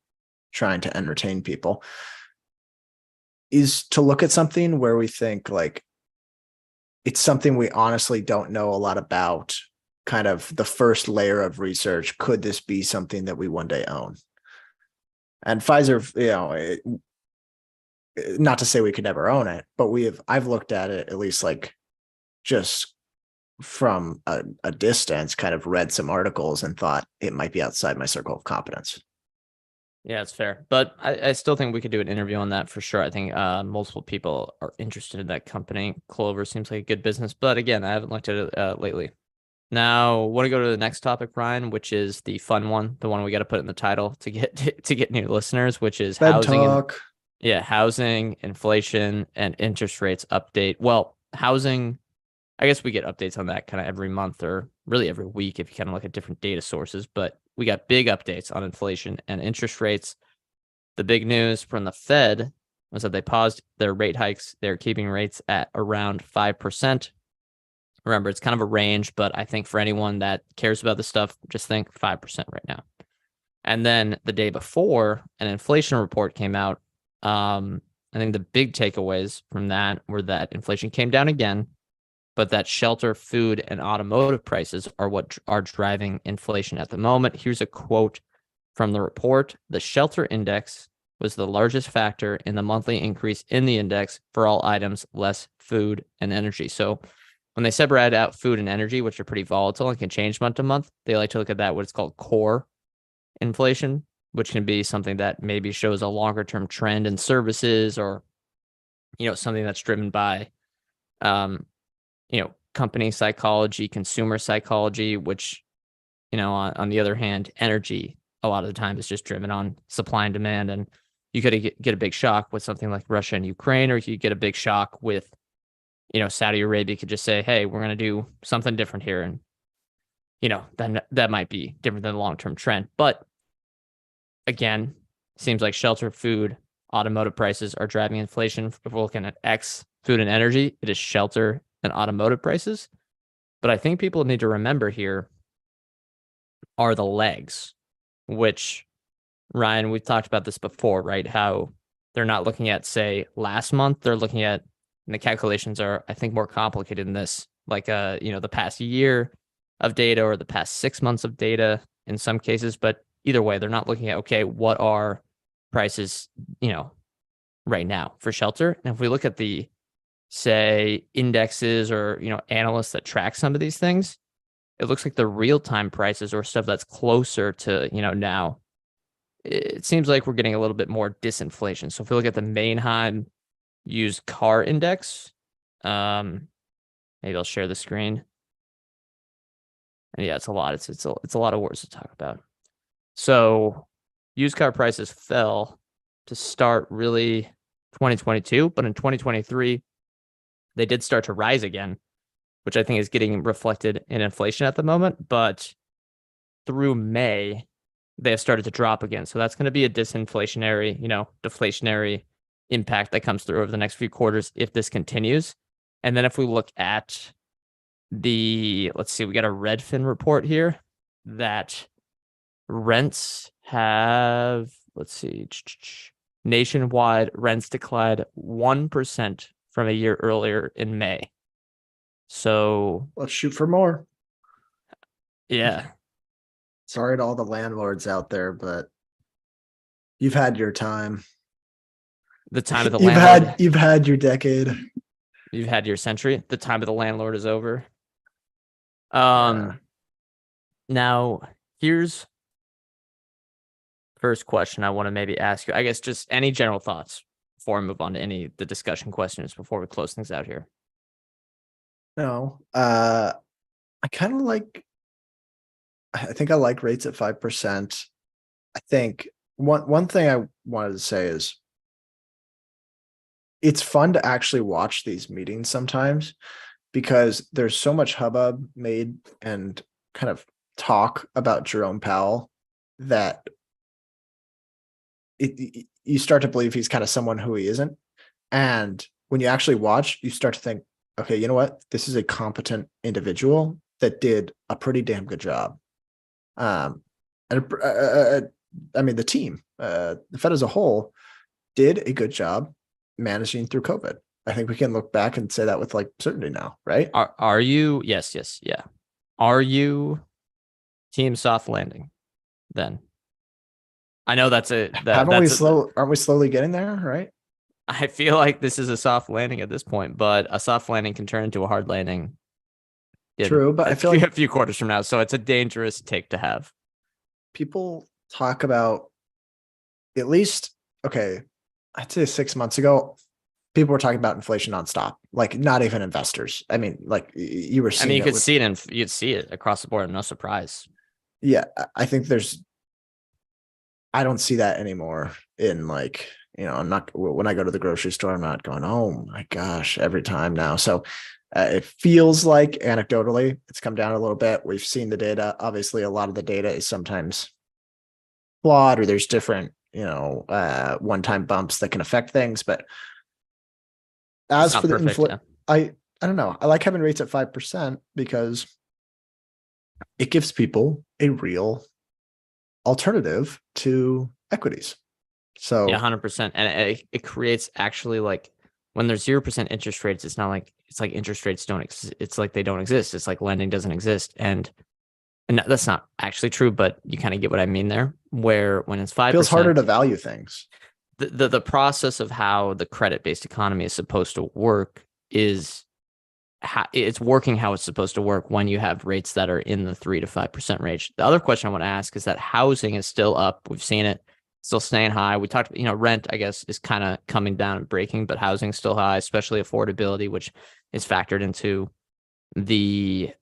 trying to entertain people, is to look at something where we think like it's something we honestly don't know a lot about, kind of the first layer of research. Could this be something that we one day own? And Fiserv, not to say we could never own it, but I've looked at it at least like just from a distance kind of read some articles and thought it might be outside my circle of competence. Yeah, it's fair. But I still think we could do an interview on that for sure. I think multiple people are interested in that company. Clover seems like a good business. But again, I haven't looked at it lately. Now, want to go to the next topic, Ryan, which is the fun one, the one we got to put in the title to get new listeners, which is Fed housing and talk. housing, inflation, and interest rates update. Well, housing, I guess we get updates on that kind of every month or really every week if you kind of look at different data sources, but we got big updates on inflation and interest rates. The big news from the Fed was that they paused their rate hikes. They're keeping rates at around 5%. Remember, it's kind of a range, but I think for anyone that cares about this stuff, just think 5% right now. And then the day before, an inflation report came out. I think the big takeaways from that were that inflation came down again, but that shelter, food, and automotive prices are what are driving inflation at the moment. Here's a quote from the report. The shelter index was the largest factor in the monthly increase in the index for all items, less food and energy. So when they separate out food and energy, which are pretty volatile and can change month to month, they like to look at that, what it's called core inflation, which can be something that maybe shows a longer term trend in services or, something that's driven by, company psychology, consumer psychology, which, on the other hand, energy a lot of the time is just driven on supply and demand. And you could get a big shock with something like Russia and Ukraine, or you get a big shock with, Saudi Arabia could just say, hey, we're going to do something different here. And, then that might be different than the long-term trend. But again, seems like shelter, food, automotive prices are driving inflation. If we're looking at X, food and energy, it is shelter and automotive prices. But I think people need to remember here are the legs, which, Ryan, we've talked about this before, right? How they're not looking at, say, last month. They're looking at, and the calculations are, I think, more complicated than this, like, the past year of data or the past 6 months of data in some cases. But either way, they're not looking at, okay, what are prices, right now for shelter? And if we look at the, say, indexes or, analysts that track some of these things, it looks like the real-time prices or stuff that's closer to, now, it seems like we're getting a little bit more disinflation. So if we look at the Manheim used car index, maybe I'll share the screen. And yeah, it's a lot. It's a lot of words to talk about. So used car prices fell to start really 2022, but in 2023, they did start to rise again, which I think is getting reflected in inflation at the moment. But through May, they have started to drop again. So that's going to be a disinflationary, deflationary impact that comes through over the next few quarters if this continues. And then if we look at let's see, we got a Redfin report here that rents have, let's see, nationwide rents declined 1% from a year earlier in May. So Let's shoot for more. yeah. Sorry to all the landlords out there, but you've had your time. The time of the landlord. You've had your decade. You've had your century. The time of the landlord is over. Now here's first question I want to maybe ask you. I guess just any general thoughts before we move on to any of the discussion questions before we close things out here. No, I kind of like. I think I like rates at 5%. I think one thing I wanted to say is it's fun to actually watch these meetings sometimes because there's so much hubbub made and kind of talk about Jerome Powell that you start to believe he's kind of someone who he isn't. And when you actually watch, you start to think, okay, you know what? This is a competent individual that did a pretty damn good job. I mean, the team, the Fed as a whole did a good job managing through COVID. I think we can look back and say that with like certainty now, right? Are you? Yes, yeah. Are you team soft landing then? I know aren't we slowly getting there, right? I feel like this is a soft landing at this point, but a soft landing can turn into a hard landing in True, but I feel like a few quarters from now. So it's a dangerous take to have. people talk about, at least, okay, I'd say 6 months ago, people were talking about inflation nonstop, like not even investors. I mean, like you were I mean, seeing you it could with, see it and you'd see it across the board. No surprise. yeah, I think I don't see that anymore in like, I'm not, when I go to the grocery store, I'm not going, oh my gosh, every time now. So it feels like anecdotally it's come down a little bit. We've seen the data. Obviously, a lot of the data is sometimes flawed, or there's different, one-time bumps that can affect things. But It's as not for the perfect. Yeah. I don't know. I like having rates at 5% because it gives people a real alternative to equities. Yeah, So 100%. And it creates actually like when there's 0% interest rates, it's not like it's like interest rates don't exist. It's like they don't exist. It's like lending doesn't exist. And that's not actually true, but you kind of get what I mean there. Where when it's it feels harder 5%, to value things. the process of how the credit-based economy is supposed to work is it's working how it's supposed to work when you have rates that are in the 3 to 5% range. The other question I want to ask is that housing is still up. We've seen it still staying high. We talked, rent, I guess, is kind of coming down and breaking, but housing is still high, especially affordability, which is factored into the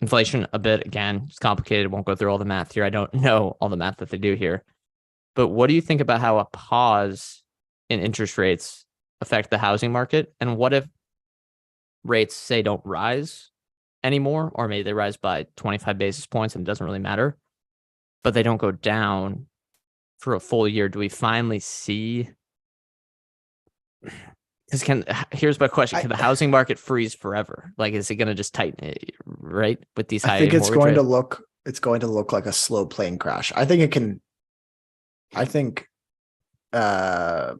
inflation a bit. Again, it's complicated. Won't go through all the math here. I don't know all the math that they do here. But what do you think about how a pause in interest rates affect the housing market? And what if rates say don't rise anymore, or maybe they rise by 25 basis points and it doesn't really matter, but they don't go down for a full year? Do we finally see? Because here's my question: can the I housing market freeze forever? Like, is it going to just tighten it, right, with these I high think mortgage rates? it's going to look like a slow plane crash. I think it can. I think uh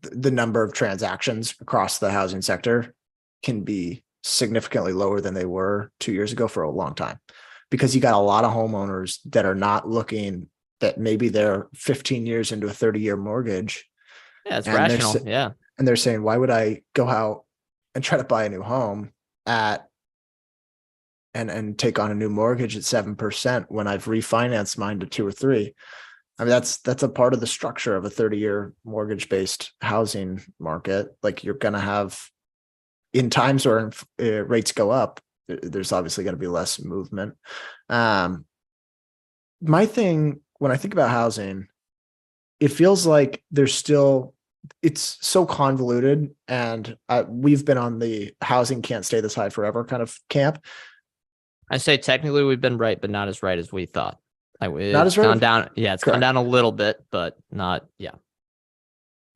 the number of transactions across the housing sector can be significantly lower than they were 2 years ago for a long time, because you got a lot of homeowners that are not looking, that maybe they're 15 years into a 30-year mortgage, Yeah, it's and rational. Yeah, they're saying, why would I go out and try to buy a new home at and take on a new mortgage at 7% when I've refinanced mine to 2 or 3? I mean, that's a part of the structure of a 30-year mortgage-based housing market. Like, you're going to have, in times where rates go up, there's obviously going to be less movement. My thing, when I think about housing, it feels like it's so convoluted, and we've been on the housing can't stay this high forever kind of camp. I say technically we've been right, but not as right as we thought. Like, Not it's as right. gone down. Yeah, it's gone Correct. down a little bit, but not. Yeah.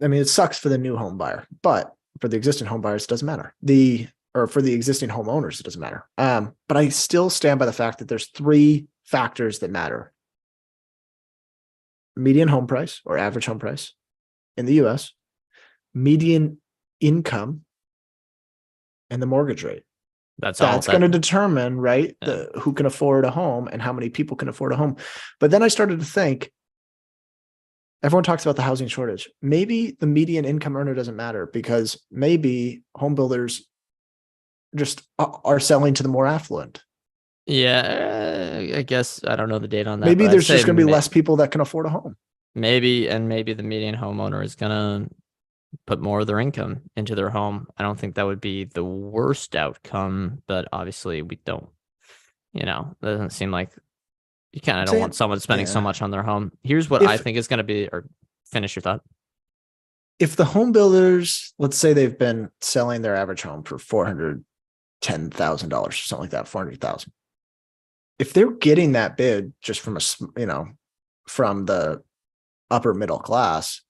I mean, it sucks for the new home buyer, but for the existing home buyers, it doesn't matter. Or for the existing homeowners, it doesn't matter. But I still stand by the fact that there's 3 factors that matter: median home price, or average home price in the US, median income, and the mortgage rate. That's all That's that. going to determine, right, Yeah. who can afford a home and how many people can afford a home. But then I started to think, everyone talks about the housing shortage. Maybe the median income earner doesn't matter, because maybe home builders just are selling to the more affluent. Yeah, I guess I don't know the data on that, Maybe but I'd there's say just going to be less people that can afford a home. maybe the median homeowner is gonna put more of their income into their home. I don't think that would be the worst outcome, but obviously we don't. It doesn't seem like you kind I'm of don't want saying, someone spending so yeah. much on their home. Here's what I If think is going to be, or finish your thought. if the home builders, let's say they've been selling their average home for $410,000 or something like that, 400,000. If they're getting that bid just from from the upper middle class,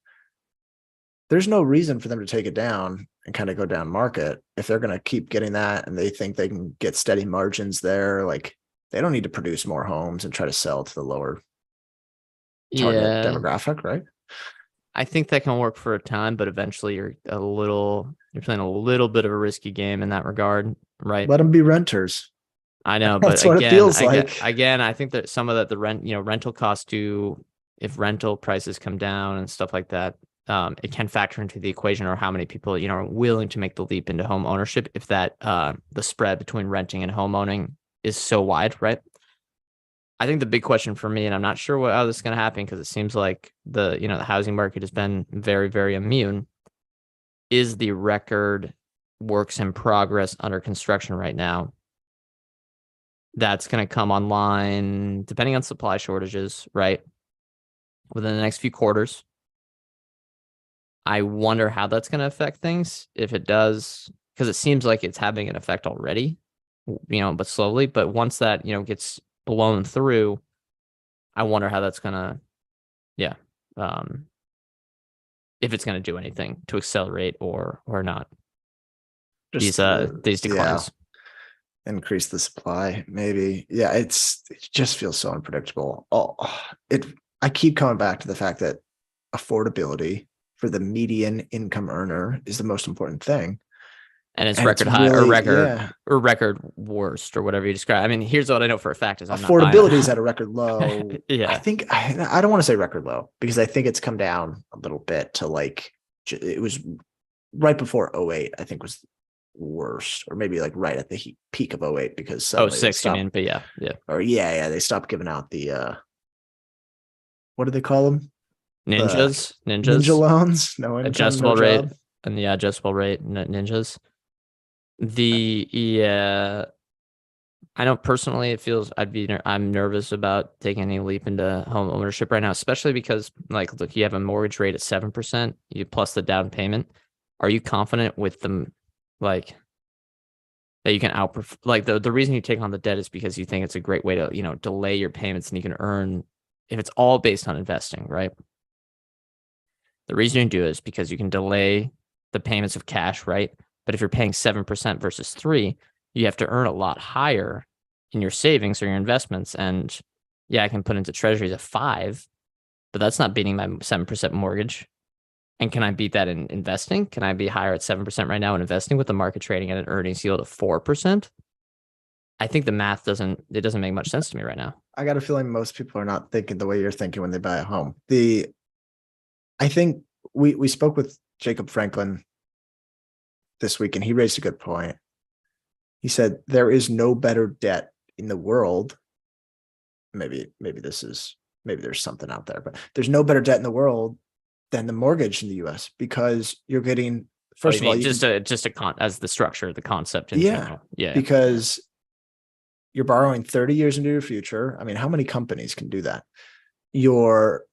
there's no reason for them to take it down and kind of go down market. If they're going to keep getting that and they think they can get steady margins there, like, they don't need to produce more homes and try to sell to the lower target Yeah, demographic, right? I think that can work for a time, but eventually you're playing a little bit of a risky game in that regard, right? Let them be renters. I know, but That's what it feels again, like. again, I think that some of that the rental costs do, if rental prices come down and stuff like that, it can factor into the equation, or how many people, are willing to make the leap into home ownership if that the spread between renting and home owning is so wide, right? I think the big question for me, and I'm not sure how this is going to happen because it seems like the housing market has been very, very immune, is the record works in progress under construction right now. That's going to come online, depending on supply shortages, right? Within the next few quarters. I wonder how that's going to affect things. If it does, because it seems like it's having an effect already, but slowly. But once that, gets blown through, I wonder how that's going to, if it's going to do anything to accelerate or not these declines. Increase the supply, maybe. Yeah, it just feels so unpredictable. I keep coming back to the fact that affordability for the median income earner is the most important thing. And it's record high, or record worst, or whatever you describe. I mean, here's what I know for a fact is affordability is at a record low. Yeah. I think I don't want to say record low because I think it's come down a little bit to like, it was right before 08, I think was worst, or maybe like right at the peak of 08 because 06, you mean, but yeah. Or they stopped giving out the what do they call them? Ninja loans, no income, adjustable no rate, job. and the adjustable rate ninjas. I know personally I'm nervous about taking any leap into home ownership right now, especially because look, you have a mortgage rate at 7%, you plus the down payment. Are you confident with them, that you can outperform? The reason you take on the debt is because you think it's a great way to, delay your payments, and you can earn, if it's all based on investing, right? The reason you do it is because you can delay the payments of cash, right? But if you're paying 7% versus 3%, you have to earn a lot higher in your savings or your investments. And I can put into treasuries at 5%, but that's not beating my 7% mortgage. And can I beat that in investing? Can I be higher at 7% right now in investing with the market trading at an earnings yield of 4%? I think the math doesn't make much sense to me right now. I got a feeling most people are not thinking the way you're thinking when they buy a home. I think we spoke with Jacob Franklin this week, and he raised a good point. He said there is no better debt in the world. Maybe there's something out there, but there's no better debt in the world than the mortgage in the US, because you're getting, first of all, as the structure, the concept in general. Yeah. Because you're borrowing 30 years into your future. I mean, how many companies can do that? You're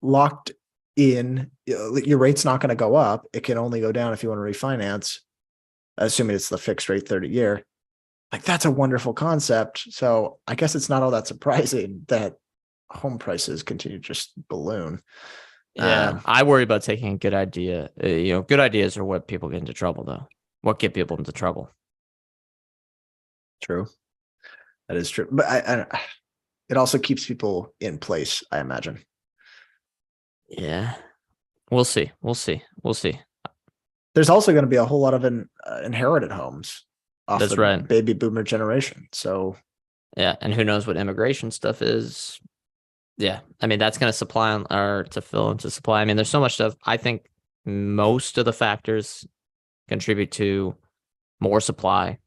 locked in, your rate's not going to go up. It can only go down if you want to refinance, assuming it's the fixed rate 30-year. That's a wonderful concept. So I guess it's not all that surprising that home prices continue to just balloon. Yeah, I worry about taking a good idea. Good ideas are what people get into trouble, though. What get people into trouble? True. That is true. But it also keeps people in place, I imagine. Yeah. We'll see. There's also going to be a whole lot of inherited homes off That's the right. baby boomer generation. So yeah, and who knows what immigration stuff is. Yeah, I mean, that's going to supply or to fill into supply. I mean, there's so much stuff. I think most of the factors contribute to more supply.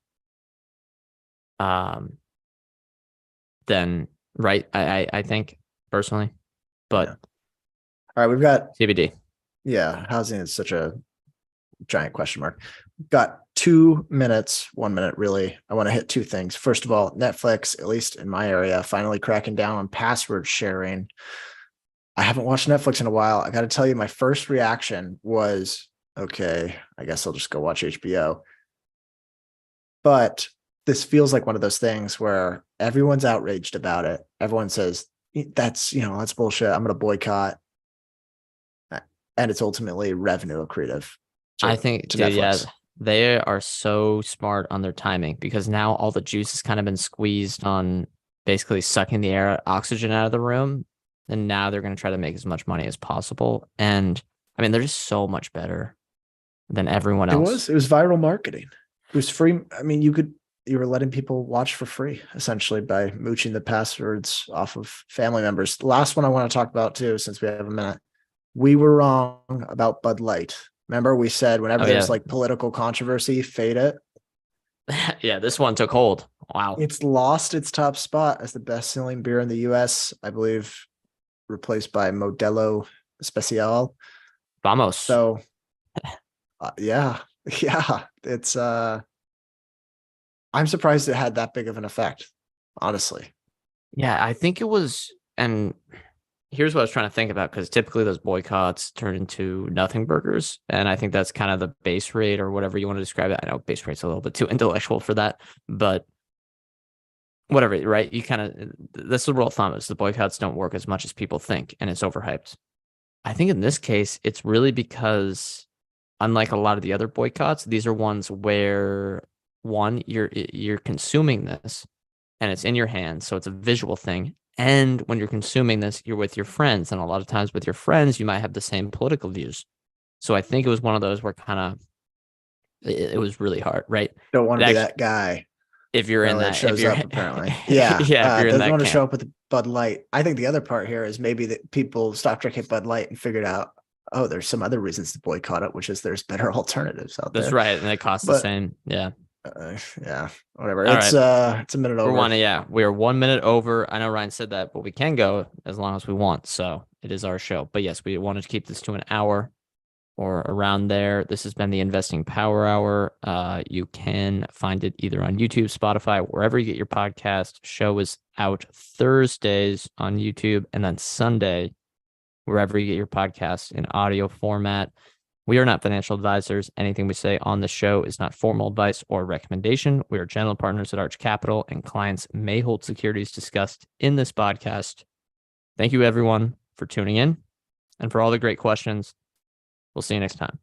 Then right, I think personally, but all right, we've got CBD. Yeah, housing is such a giant question mark. Got 2 minutes, 1 minute really. I want to hit two things. First of all, Netflix, at least in my area, finally cracking down on password sharing. I haven't watched Netflix in a while. I got to tell you, my first reaction was, okay, I guess I'll just go watch HBO. But this feels like one of those things where everyone's outraged about it. Everyone says, that's bullshit. I'm going to boycott. And it's ultimately revenue accretive. I think, dude, yeah, they are so smart on their timing, because now all the juice has kind of been squeezed on basically sucking the oxygen out of the room. And now they're going to try to make as much money as possible. And I mean, they're just so much better than everyone else. It was viral marketing. It was free. I mean, you were letting people watch for free, essentially, by mooching the passwords off of family members. The last one I want to talk about too, since we have a minute, We were wrong about Bud Light. Remember, we said whenever Oh there's yeah. like political controversy, fade it. Yeah, this one took hold. Wow. It's lost its top spot as the best-selling beer in the U.S., I believe, replaced by Modelo Especial. Vamos. So, yeah, yeah, it's. I'm surprised it had that big of an effect, honestly. Yeah, I think it was, and here's what I was trying to think about, because typically those boycotts turn into nothing burgers. And I think that's kind of the base rate or whatever you want to describe it. I know base rate's a little bit too intellectual for that, but whatever, right? You kind of, that's the rule of thumb is the boycotts don't work as much as people think, and it's overhyped. I think in this case, it's really because unlike a lot of the other boycotts, these are ones where one, you're consuming this and it's in your hands, so it's a visual thing. And when you're consuming this, you're with your friends, and a lot of times with your friends, you might have the same political views. So I think it was one of those where kind of it was really hard, right? Don't want It to be actually, that guy. if you're in Apparently, it that, if shows you're up. Apparently, yeah. yeah, if you're in Doesn't that want to show camp, up with Bud Light. I think the other part here is maybe that people stopped drinking Bud Light and figured out, oh, there's some other reasons to boycott it, which is there's better alternatives out that's there. right, and it costs the But same. Yeah. yeah, whatever. All right. It's a minute We're over. one, yeah, we are 1 minute over. I know Ryan said that, but we can go as long as we want. So it is our show. But yes, we wanted to keep this to an hour or around there. This has been the Investing Power Hour. You can find it either on YouTube, Spotify, wherever you get your podcast. Show is out Thursdays on YouTube, and then Sunday, wherever you get your podcast in audio format. We are not financial advisors. Anything we say on the show is not formal advice or recommendation. We are general partners at Arch Capital, and clients may hold securities discussed in this podcast. Thank you, everyone, for tuning in and for all the great questions. We'll see you next time.